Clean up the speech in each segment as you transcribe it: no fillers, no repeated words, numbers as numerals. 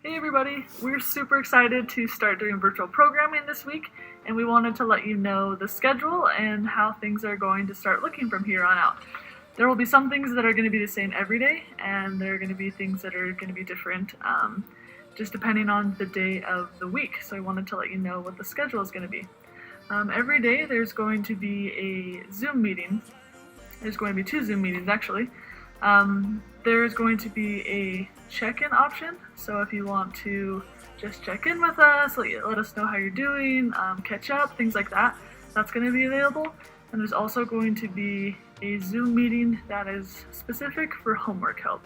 Hey everybody, we're super excited to start doing virtual programming this week, and we wanted to let you know the schedule and how things are going to start looking from here on out. There will be some things that are going to be the same every day, and there are going to be things that are going to be different just depending on the day of the week. So we wanted to let you know what the schedule is going to be. Every day there's going to be a Zoom meeting. There's going to be 2 Zoom meetings actually. There's going to be a check-in option, so if you want to just check in with us, let us know how you're doing, catch up, things like that, that's going to be available. And there's also going to be a Zoom meeting that is specific for homework help.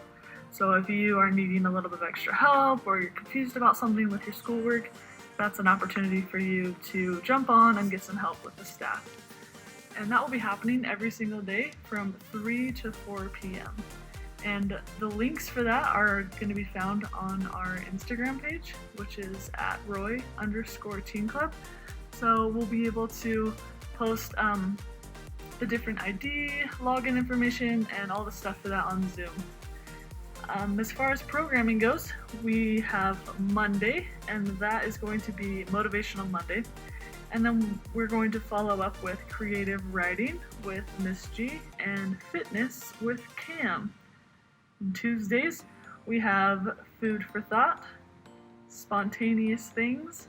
So if you are needing a little bit of extra help or you're confused about something with your schoolwork, that's an opportunity for you to jump on and get some help with the staff. And that will be happening every single day from 3 to 4 p.m. And the links for that are going to be found on our Instagram page, which is at Roy_Teen Club. So we'll be able to post the different ID, login information, and all the stuff for that on Zoom. As far as programming goes, we have Monday, and that is going to be Motivational Monday. And then we're going to follow up with creative writing with Miss G and fitness with Cam. On Tuesdays, we have food for thought, spontaneous things.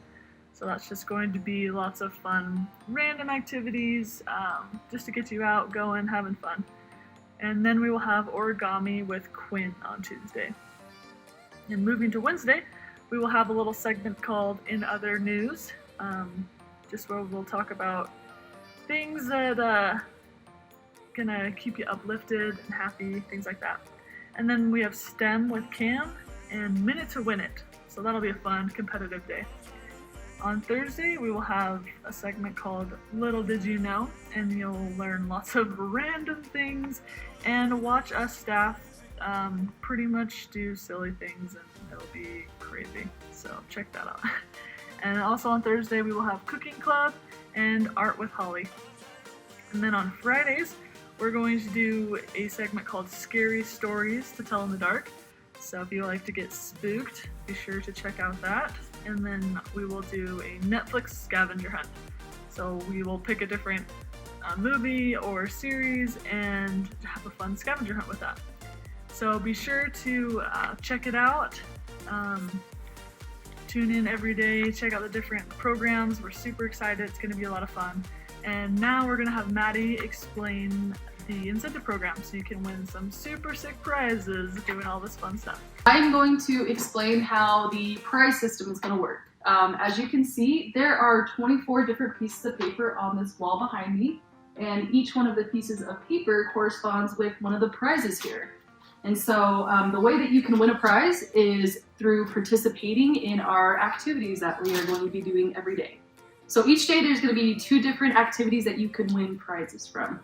So that's just going to be lots of fun, random activities, just to get you out, going, having fun. And then we will have origami with Quinn on Tuesday. And moving to Wednesday, we will have a little segment called In Other News. Just where we'll talk about things that gonna keep you uplifted and happy, things like that. And then we have STEM with Cam and Minute to Win It. So that'll be a fun, competitive day. On Thursday, we will have a segment called Little Did You Know, and you'll learn lots of random things and watch us staff pretty much do silly things, and it'll be crazy. So check that out. And also on Thursday, we will have Cooking Club and Art with Holly. And then on Fridays, we're going to do a segment called Scary Stories to Tell in the Dark. So if you like to get spooked, be sure to check out that. And then we will do a Netflix scavenger hunt. So we will pick a different movie or series and have a fun scavenger hunt with that. So be sure to check it out. Tune in every day, check out the different programs. We're super excited. It's going to be a lot of fun. And now we're going to have Maddie explain the incentive program so you can win some super sick prizes doing all this fun stuff. I'm going to explain how the prize system is going to work. As you can see, there are 24 different pieces of paper on this wall behind me, and each one of the pieces of paper corresponds with one of the prizes here. And so the way that you can win a prize is through participating in our activities that we are going to be doing every day. So each day there's going to be 2 different activities that you can win prizes from.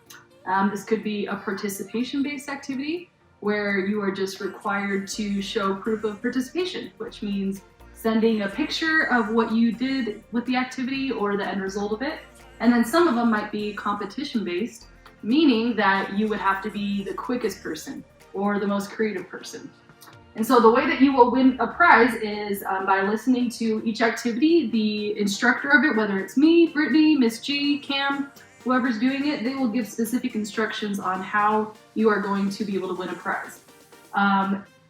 This could be a participation-based activity where you are just required to show proof of participation, which means sending a picture of what you did with the activity or the end result of it. And then some of them might be competition-based, meaning that you would have to be the quickest person or the most creative person. And so the way that you will win a prize is by listening to each activity. The instructor of it, whether it's me, Brittany, Miss G, Cam, whoever's doing it, they will give specific instructions on how you are going to be able to win a prize.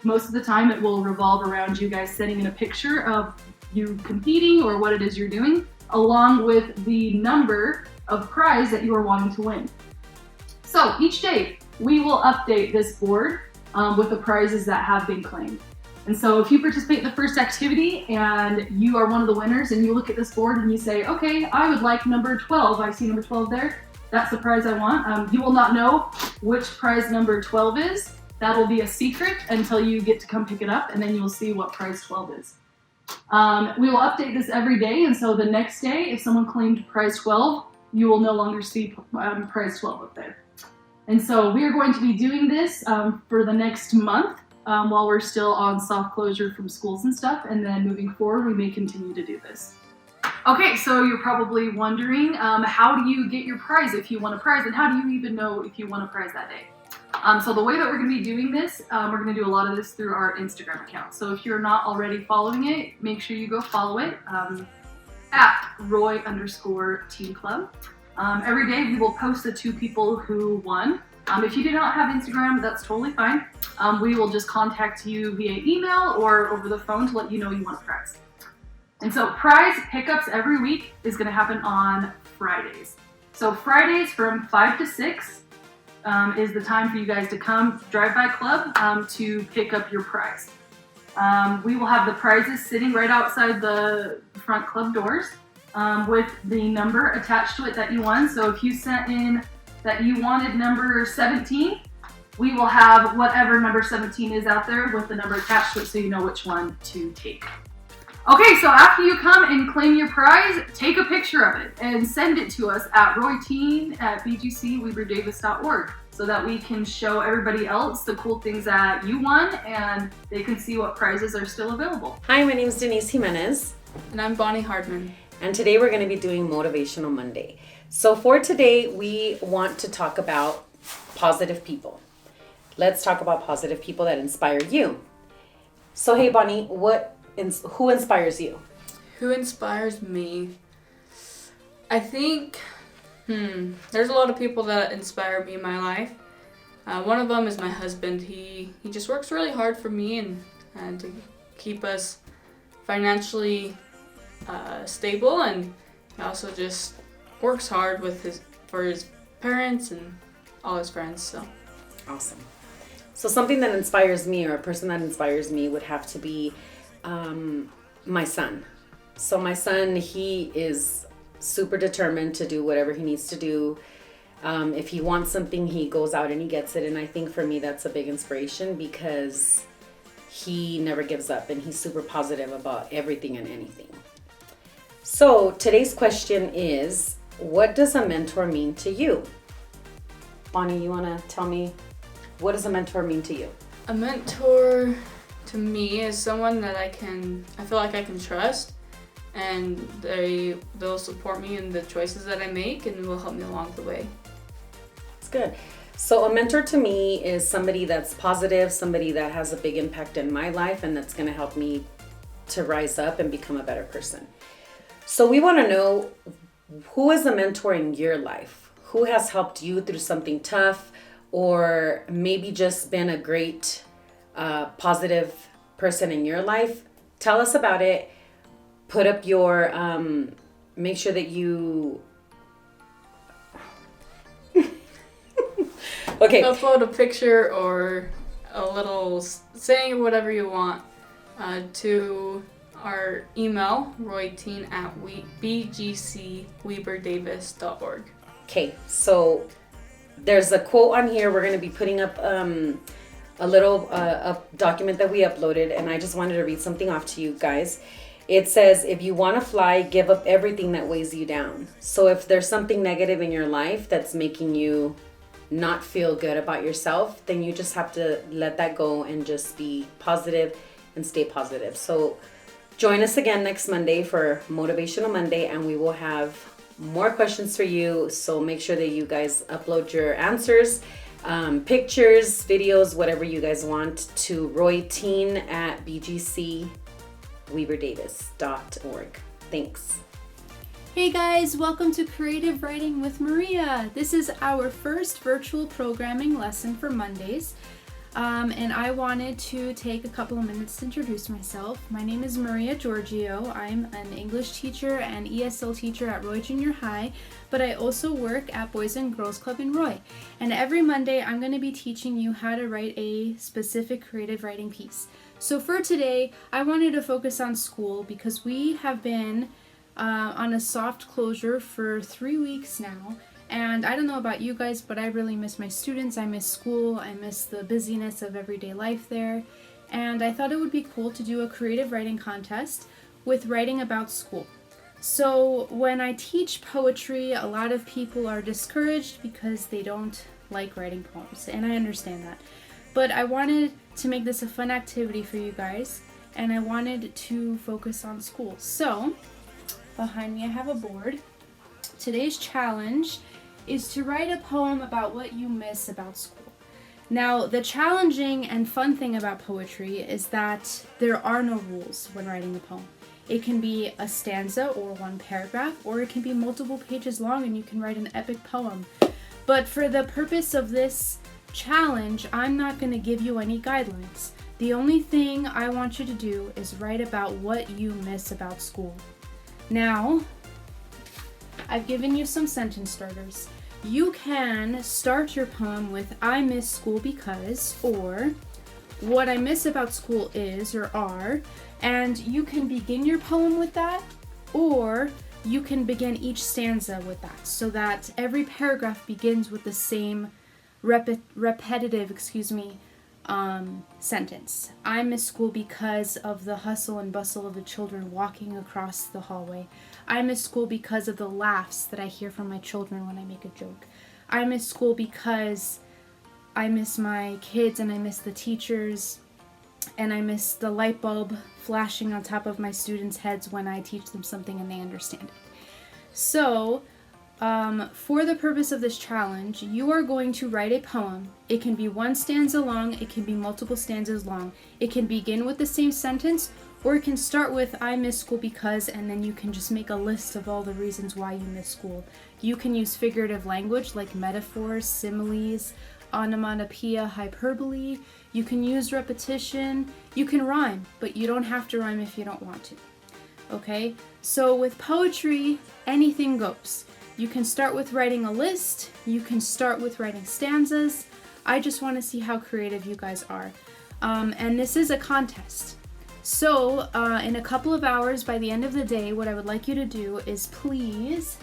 Most of the time it will revolve around you guys sending in a picture of you competing or what it is you're doing, along with the number of prize that you are wanting to win. So each day we will update this board with the prizes that have been claimed. And so if you participate in the first activity and you are one of the winners and you look at this board and you say, okay, I would like number 12. I see number 12 there. That's the prize I want. You will not know which prize number 12 is. That will be a secret until you get to come pick it up, and then you'll see what prize 12 is. We will update this every day, and so the next day, if someone claimed prize 12, you will no longer see prize 12 up there. And so we are going to be doing this for the next month while we're still on soft closure from schools and stuff, and then moving forward, we may continue to do this. Okay, so you're probably wondering, how do you get your prize if you won a prize, and how do you even know if you won a prize that day? So the way that we're going to be doing this, we're going to do a lot of this through our Instagram account. So if you're not already following it, make sure you go follow it at Roy_Teen Club. Every day we will post the 2 people who won. If you do not have Instagram, that's totally fine. We will just contact you via email or over the phone to let you know you want a prize. And so prize pickups every week is going to happen on Fridays. So Fridays from 5 to 6 is the time for you guys to come drive by club to pick up your prize. We will have the prizes sitting right outside the front club doors with the number attached to it that you won. So if you sent in that you wanted number 17, we will have whatever number 17 is out there with the number attached to it so you know which one to take. Okay, so after you come and claim your prize, take a picture of it and send it to us at royteen@bgcweberdavis.org so that we can show everybody else the cool things that you won and they can see what prizes are still available. Hi, my name is Denise Jimenez. And I'm Bonnie Hardman. And today we're going to be doing Motivational Monday. So for today, we want to talk about positive people. Let's talk about positive people that inspire you. So hey, Bonnie, who inspires you? Who inspires me? I think, there's a lot of people that inspire me in my life. One of them is my husband. He just works really hard for me and to keep us financially stable, and he also just works hard for his parents and all his friends. So awesome. So something that inspires me, or a person that inspires me, would have to be my son. So my son, he is super determined to do whatever he needs to do. If he wants something, he goes out and he gets it. And I think for me, that's a big inspiration because he never gives up and he's super positive about everything and anything. So today's question is, what does a mentor mean to you? Bonnie, you want to tell me, what does a mentor mean to you? a mentor to me is someone that I feel like I can trust, and they'll support me in the choices that I make and will help me along the way. That's good. So a mentor to me is somebody that's positive, somebody that has a big impact in my life and that's going to help me to rise up and become a better person. So we want to know, who is a mentor in your life? Who has helped you through something tough, or maybe just been a great positive person in your life? Tell us about it. Put up your, make sure that you, okay. Upload a picture or a little saying whatever you want to our email, royteen@bgcweberdavis.org. Okay, so there's a quote on here. We're going to be putting up a little a document that we uploaded, and I just wanted to read something off to you guys. It says, if you want to fly, give up everything that weighs you down. So if there's something negative in your life that's making you not feel good about yourself, then you just have to let that go and just be positive and stay positive. So join us again next Monday for Motivational Monday, and we will have more questions for you. So make sure that you guys upload your answers, pictures, videos, whatever you guys want, to royteen@bgcweberdavis.org. Thanks. Hey guys, welcome to Creative Writing with Maria. This is our first virtual programming lesson for Mondays. And I wanted to take a couple of minutes to introduce myself. My name is Maria Giorgio. I'm an English teacher and ESL teacher at Roy Junior High, but I also work at Boys and Girls Club in Roy. And every Monday, I'm going to be teaching you how to write a specific creative writing piece. So for today, I wanted to focus on school because we have been on a soft closure for 3 weeks now. And I don't know about you guys, but I really miss my students. I miss school. I miss the busyness of everyday life there. And I thought it would be cool to do a creative writing contest with writing about school. So when I teach poetry, a lot of people are discouraged because they don't like writing poems. And I understand that. But I wanted to make this a fun activity for you guys. And I wanted to focus on school. So behind me I have a board. Today's challenge is to write a poem about what you miss about school. Now, the challenging and fun thing about poetry is that there are no rules when writing a poem. It can be a stanza or one paragraph, or it can be multiple pages long and you can write an epic poem. But for the purpose of this challenge, I'm not going to give you any guidelines. The only thing I want you to do is write about what you miss about school. Now, I've given you some sentence starters. You can start your poem with "I miss school because," or "What I miss about school is," or "are," and you can begin your poem with that, or you can begin each stanza with that, so that every paragraph begins with the same repetitive sentence. I miss school because of the hustle and bustle of the children walking across the hallway. I miss school because of the laughs that I hear from my children when I make a joke. I miss school because I miss my kids and I miss the teachers and I miss the light bulb flashing on top of my students' heads when I teach them something and they understand it. So, for the purpose of this challenge, you are going to write a poem. It can be one stanza long, it can be multiple stanzas long. It can begin with the same sentence, or it can start with "I miss school because," and then you can just make a list of all the reasons why you miss school. You can use figurative language like metaphors, similes, onomatopoeia, hyperbole. You can use repetition. You can rhyme, but you don't have to rhyme if you don't want to. Okay? So with poetry, anything goes. You can start with writing a list. You can start with writing stanzas. I just want to see how creative you guys are. And this is a contest. So in a couple of hours, by the end of the day, what I would like you to do is please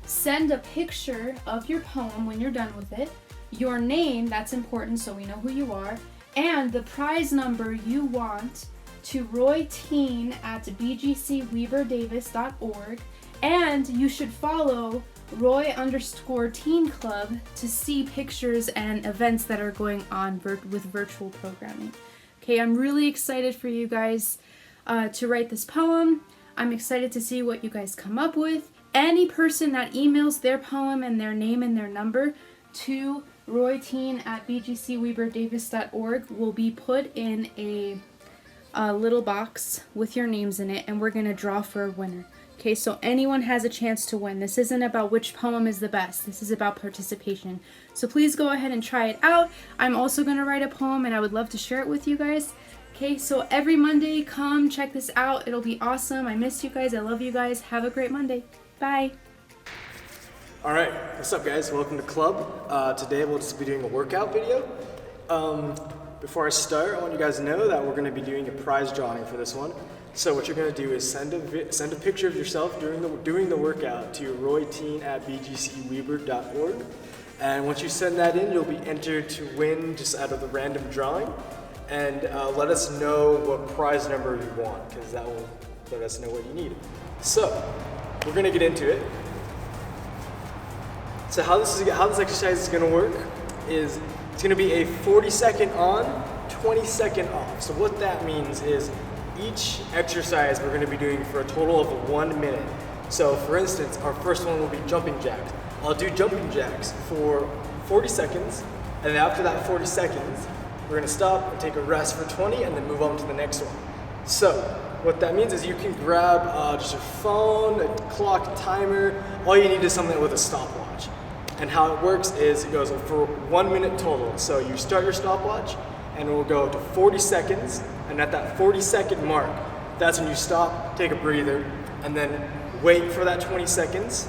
send a picture of your poem when you're done with it, your name, that's important so we know who you are, and the prize number you want to royteen@bgcweberdavis.org. And you should follow Roy_Teen Club to see pictures and events that are going on with virtual programming. Okay, I'm really excited for you guys to write this poem. I'm excited to see what you guys come up with. Any person that emails their poem and their name and their number to royteen@bgcweberdavis.org will be put in a little box with your names in it, and we're going to draw for a winner. Okay, so anyone has a chance to win. This isn't about which poem is the best. This is about participation. So please go ahead and try it out. I'm also going to write a poem and I would love to share it with you guys. Okay, so every Monday, come check this out. It'll be awesome. I miss you guys. I love you guys. Have a great Monday. Bye. All right, what's up guys? Welcome to Club. Today we'll just be doing a workout video. Before I start, I want you guys to know that we're going to be doing a prize drawing for this one. So what you're going to do is send a picture of yourself doing the workout to royteen@bgcweber.org. And once you send that in, you'll be entered to win just out of the random drawing. And let us know what prize number you want, because that will let us know what you need. So we're going to get into it. So how this exercise is going to work is it's going to be a 40-second on, 20-second off. So what that means is each exercise we're going to be doing for a total of 1 minute. So for instance, our first one will be jumping jacks. I'll do jumping jacks for 40 seconds, and then after that 40 seconds, we're going to stop and take a rest for 20 and then move on to the next one. So what that means is you can grab just your phone, a clock, a timer. All you need is something with a stopwatch. And how it works is it goes for 1 minute total. So you start your stopwatch and it will go to 40 seconds. And at that 40-second mark, that's when you stop, take a breather, and then wait for that 20 seconds.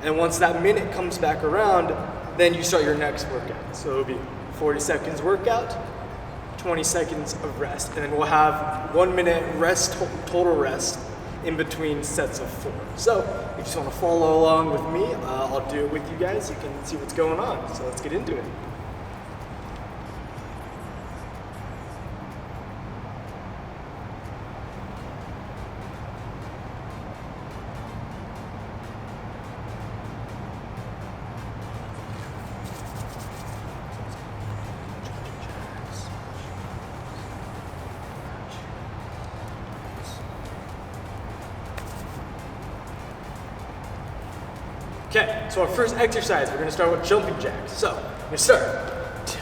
And once that minute comes back around, then you start your next workout. So it'll be 40 seconds workout, 20 seconds of rest. And then we'll have 1 minute rest, total rest, in between sets of 4. So if you just want to follow along with me, I'll do it with you guys. You can see what's going on. So let's get into it. Okay, so our first exercise, we're going to start with jumping jacks. So, we're going to start. 2,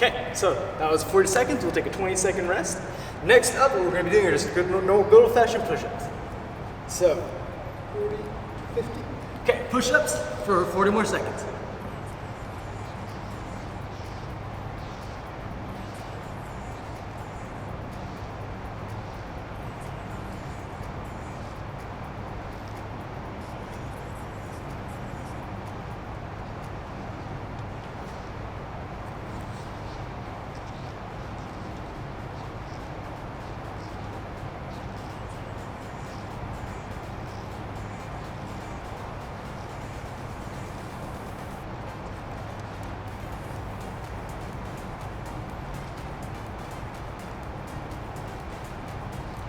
Okay, so that was 40 seconds. We'll take a 20-second rest. Next up, what we're going to be doing are just good old-fashioned push-ups. So, 40, 50. Okay, push-ups for 40 more seconds.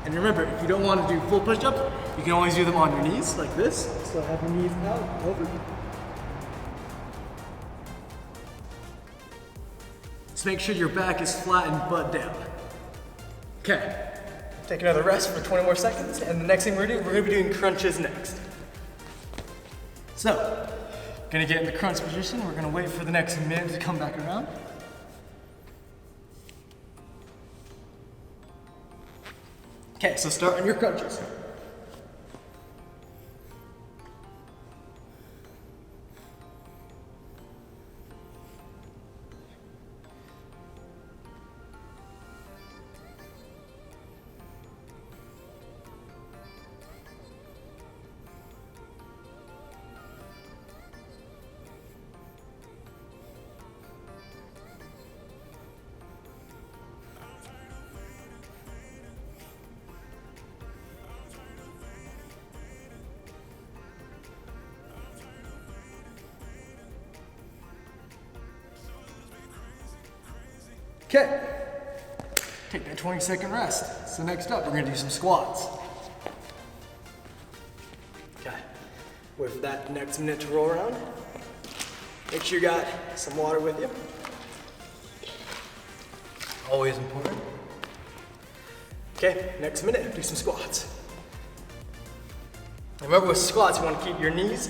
And remember, if you don't want to do full push-ups, you can always do them on your knees, like this. So have your knees out, over. Just make sure your back is flat and butt down. Okay, take another rest for 20 more seconds, and the next thing we're gonna be doing crunches next. So, gonna get in the crunch position, we're gonna wait for the next minute to come back around. Okay, so start on your crunches. Okay, take that 20-second rest. So next up, we're gonna do some squats. Okay, wait for that next minute to roll around. Make sure you got some water with you. Always important. Okay, next minute, do some squats. Remember with squats, you wanna keep your knees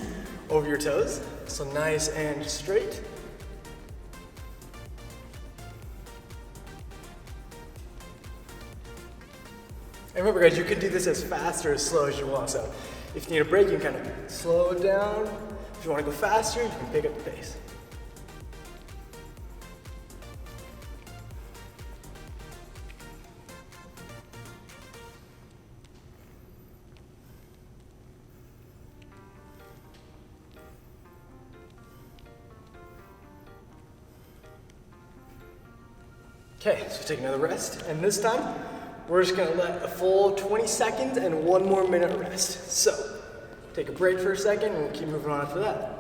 over your toes, so nice and straight. And remember guys, you can do this as fast or as slow as you want. So if you need a break, you can kind of slow it down. If you want to go faster, you can pick up the pace. Okay, so take another rest, and this time, we're just gonna let a full 20 seconds and 1 more minute rest. So, take a break for a second and we'll keep moving on after that.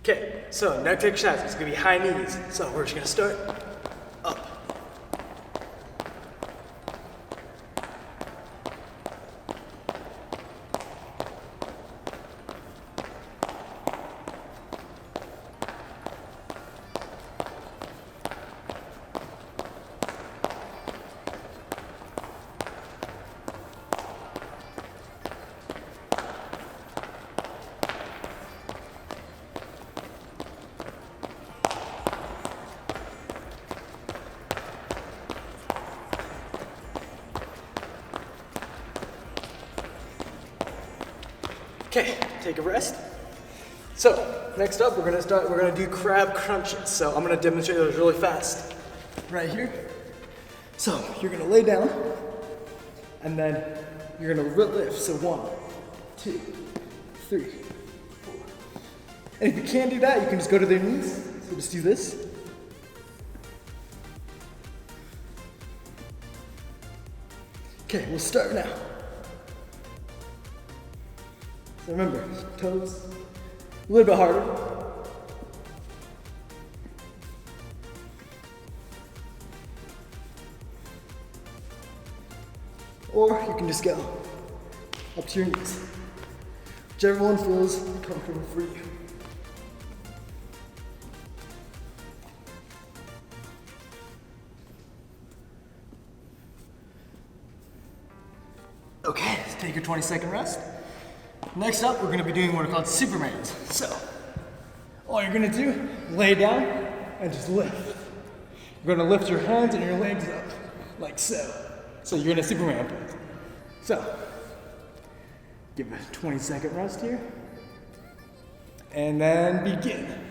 Okay, so next exercise is gonna be high knees. So we're just gonna start up. Okay, take a rest. So, next up we're gonna do crab crunches. So I'm gonna demonstrate those really fast. Right here. So, you're gonna lay down, and then you're gonna lift. So 1, 2, 3, 4. And if you can't do that, you can just go to their knees. So just do this. Okay, we'll start now. So remember, toes a little bit harder. Or you can just go up to your knees. Whichever one feels comfortable for you. Okay, so take your 20-second rest. Next up, we're gonna be doing what are called Supermans. So, all you're gonna do, lay down and just lift. You're gonna lift your hands and your legs up, like so. So you're in a Superman pose. So, give a 20-second rest here. And then begin.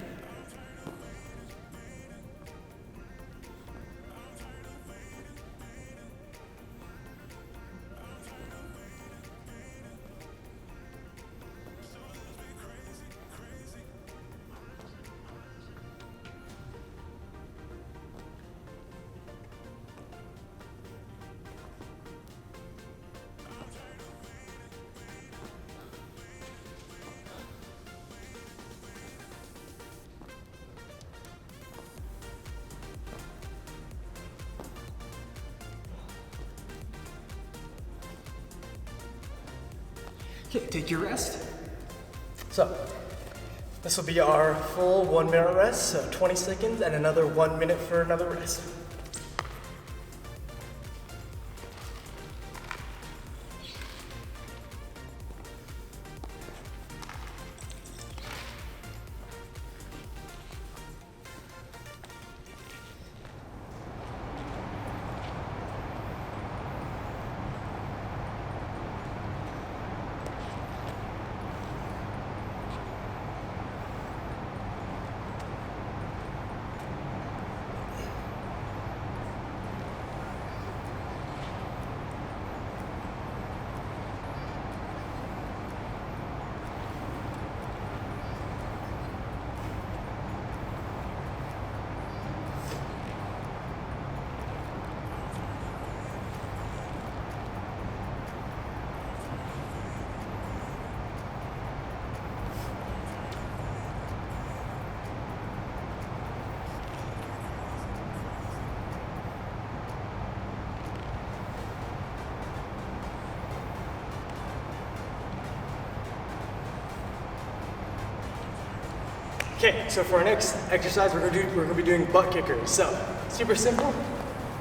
Okay, take your rest. So, this will be our full 1 minute rest, so 20 seconds and another 1 minute for another rest. Okay, so for our next exercise, we're gonna be doing butt kickers. So, super simple.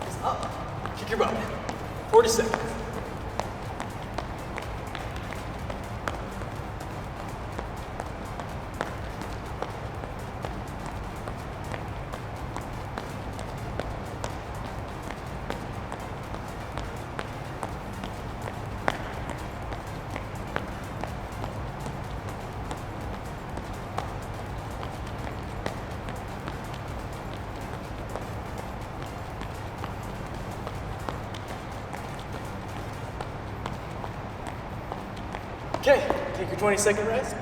Just up, kick your butt. 40 seconds. Okay, take your 20-second rest.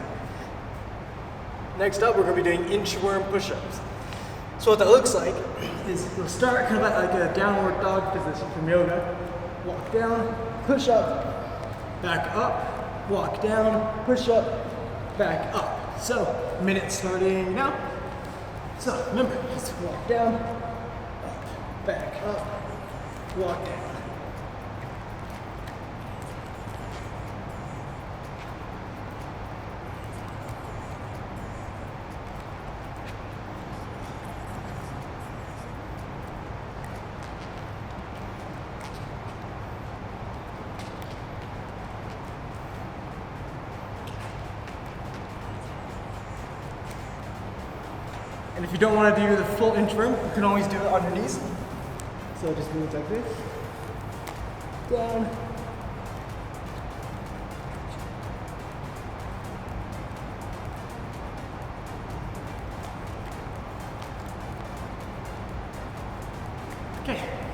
Next up, we're gonna be doing inchworm push-ups. So what that looks like is we'll start kind of like a downward dog position from yoga. Walk down, push up, back up, walk down, push up, back up. So, minute starting now. So, remember, just walk down, up, back up, walk down. And if you don't want to do the full inchworm, you can always do it on your knees. So just move like this. Down.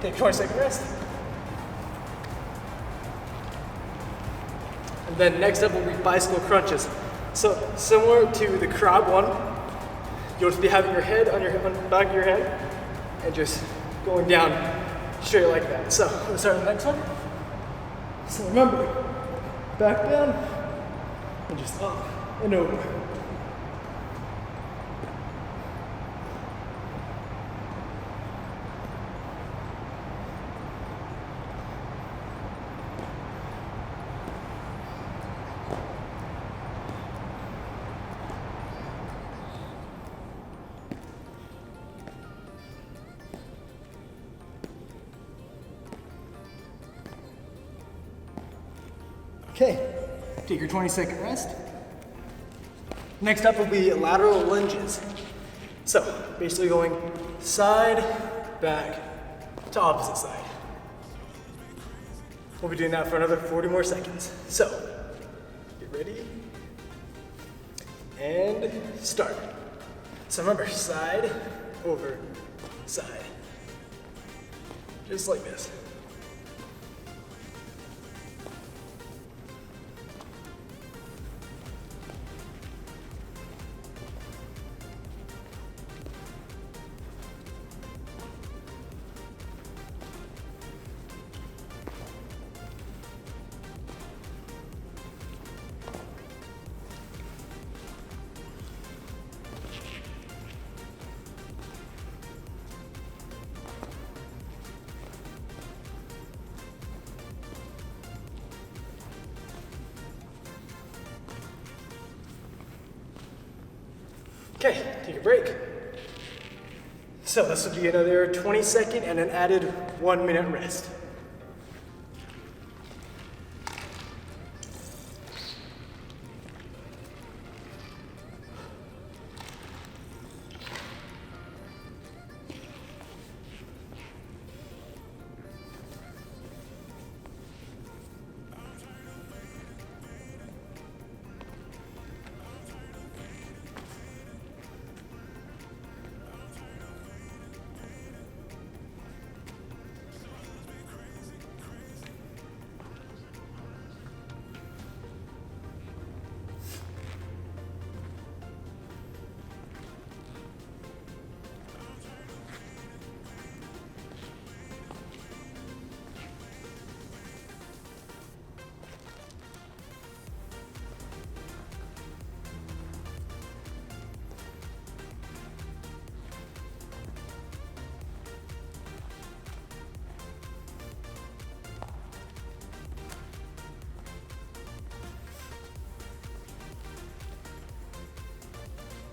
Take a 20-second rest. And then next up will be bicycle crunches. So similar to the crab one, you'll just be having your head on the back of your head and just going down straight like that. So let's start the next one. So remember, back down and just up and over. Okay, take your 20-second rest. Next up will be lateral lunges. So, basically going side, back, to opposite side. We'll be doing that for another 40 more seconds. So, get ready, and start. So remember, side, over, side. Just like this. Okay, take a break. So this will be another 20-second and an added 1-minute rest.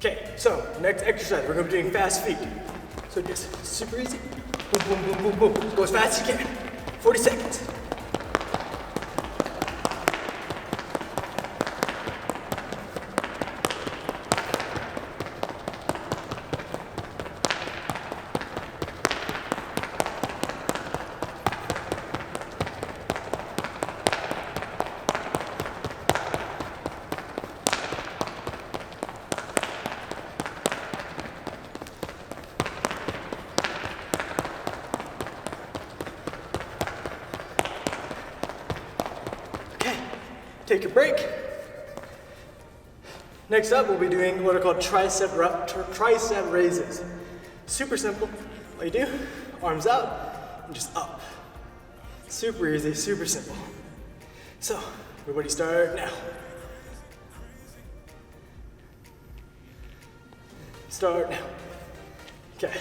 Okay, so next exercise, we're gonna be doing fast feet. So just super easy. Boom, boom, boom, boom, boom. Go as fast as you can. 40 seconds. Take a break. Next up, we'll be doing what are called tricep raises. Super simple. All you do, arms out, and just up. Super easy, super simple. So, everybody start now. Start now. Okay.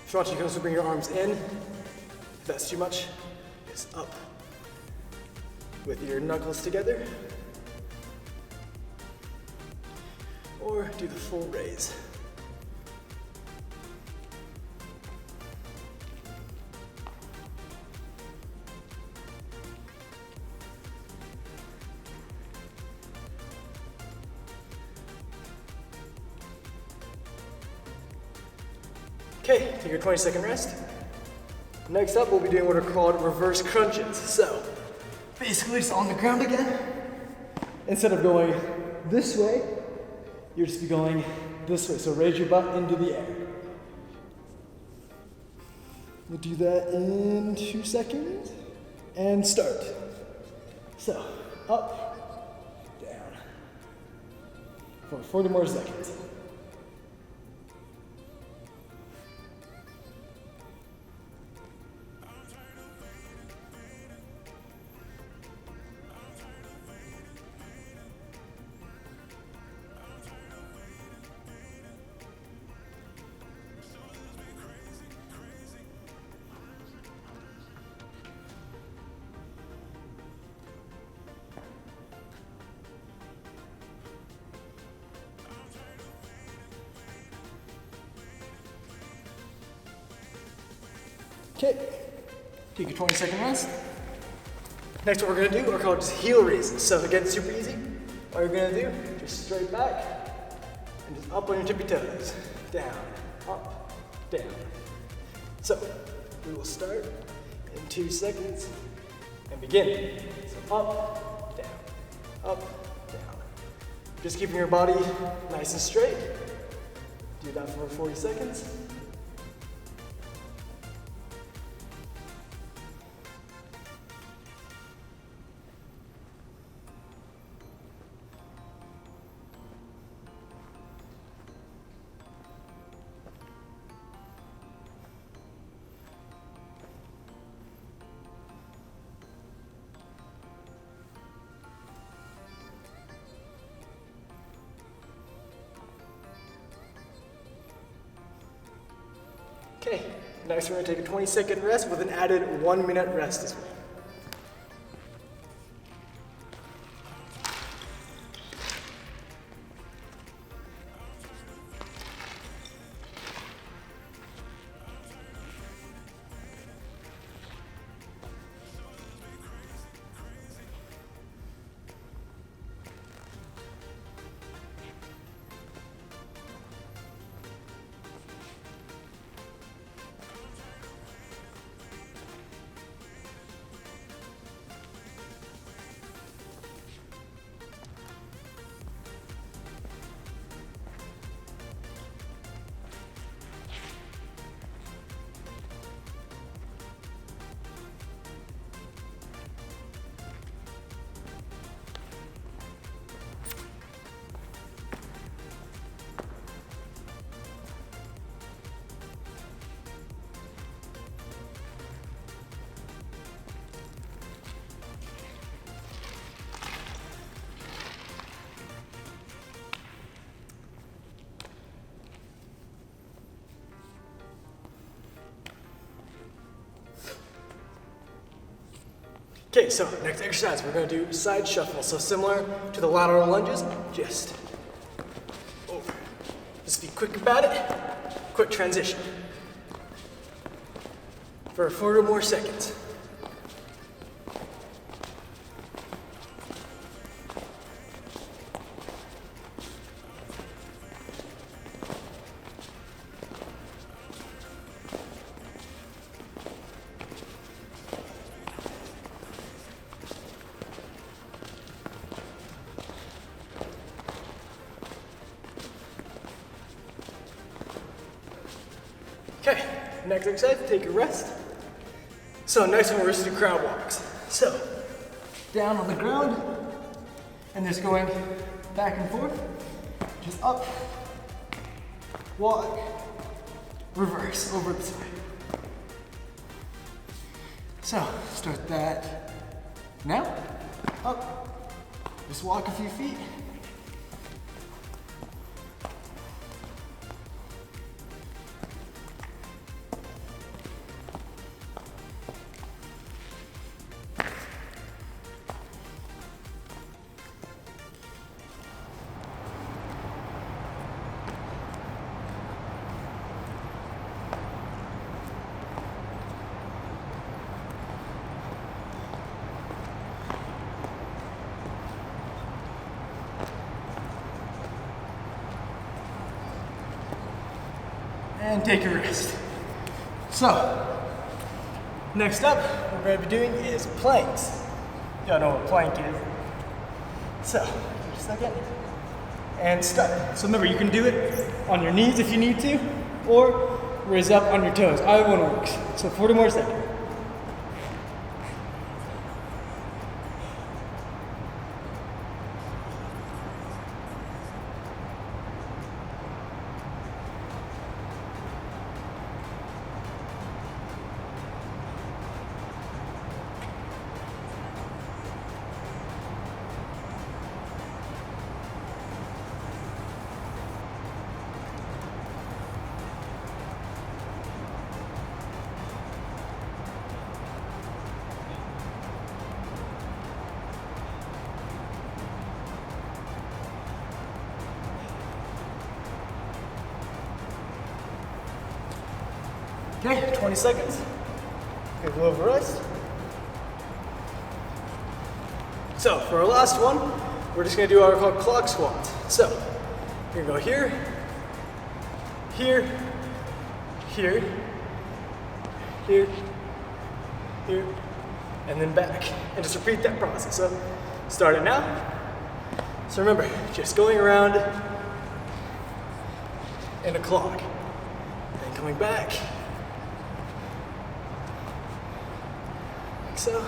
If you want, you can also bring your arms in. If that's too much, just up with your knuckles together. Or do the full raise. Okay, take your 20-second rest. Next up, we'll be doing what are called reverse crunches. So, basically just on the ground again. Instead of going this way, you'll just be going this way. So raise your butt into the air. We'll do that in 2 seconds. And start. So, up, down. For 40 more seconds. Okay, take a 20-second rest. Next, what we're gonna do are called just heel raises. So again, super easy. All you're gonna do, just straight back and just up on your tippy toes. Down, up, down. So we will start in 2 seconds and begin. So up, down, up, down. Just keeping your body nice and straight. Do that for 40 seconds. Okay, next we're gonna take a 20-second rest with an added 1-minute rest as well. Okay, so next exercise, we're gonna do side shuffle. So similar to the lateral lunges, just over. Just be quick about it, quick transition. For 4 more seconds. Okay, next exercise, take a rest. So next one, we're just gonna do crowd walks. So, down on the ground, and just going back and forth, just up, walk, reverse, over the side. So, start that now, up, just walk a few feet. And take a rest. So, next up, what we're gonna be doing is planks. Y'all know what plank is. So, just a second. and start. So remember, you can do it on your knees if you need to, or raise up on your toes. Either one works. So 40 more seconds. Okay, 20 seconds. Good little rest. So for our last one, we're just gonna do our called clock squats. So you're gonna go here, here, here, here, here, and then back. And just repeat that process. So start it now. So remember, just going around in a clock. Then coming back. Like so.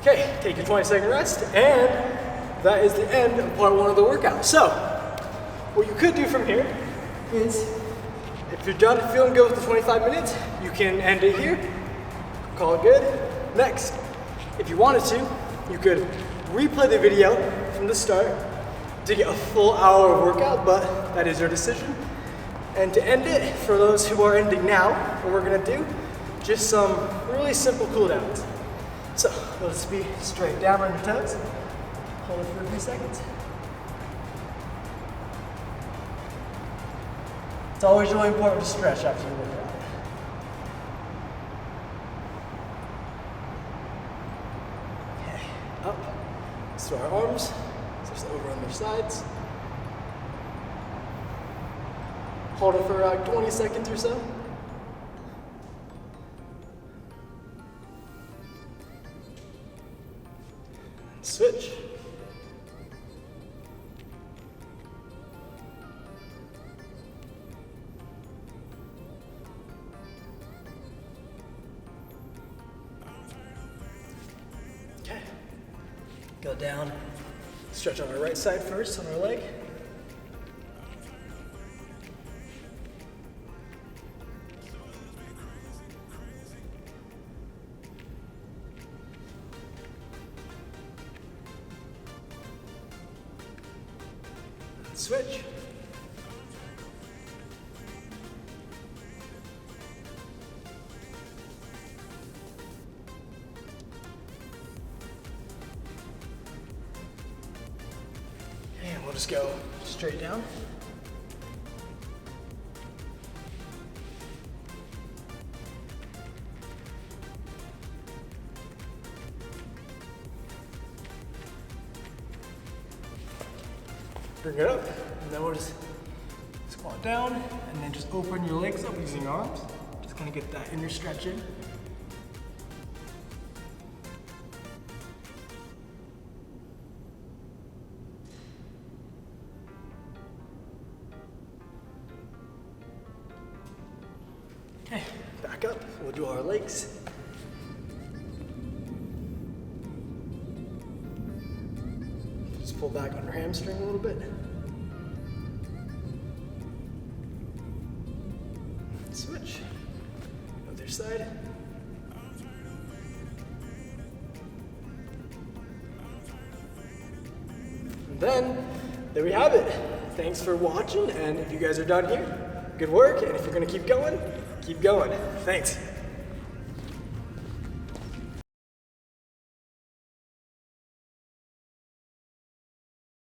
Okay, take your 20-second rest, and that is the end of part one of the workout. So, what you could do from here is, if you're done feeling good with the 25 minutes, you can end it here, call it good. Next, if you wanted to, you could replay the video from the start to get a full hour of workout, but that is your decision. And to end it, for those who are ending now, what we're gonna do, just some really simple cool downs. So, let's be straight down on your toes. Hold it for a few seconds. It's always really important to stretch after you work out. Okay, up. So our arms, just over on their sides. Hold it for about 20 seconds or so. Switch. Okay. Go down. Stretch on our right side first, on our leg. Switch. And we'll just go straight down. Bring it up, and then we'll just squat down, and then just open your legs up using your arms. Just gonna get that inner stretch in. Okay, back up, we'll do our legs. Just pull back on your hamstring a little bit. Switch. Other side. And then, there we have it. Thanks for watching, and if you guys are done here, good work, and if you're gonna keep going, keep going. Thanks.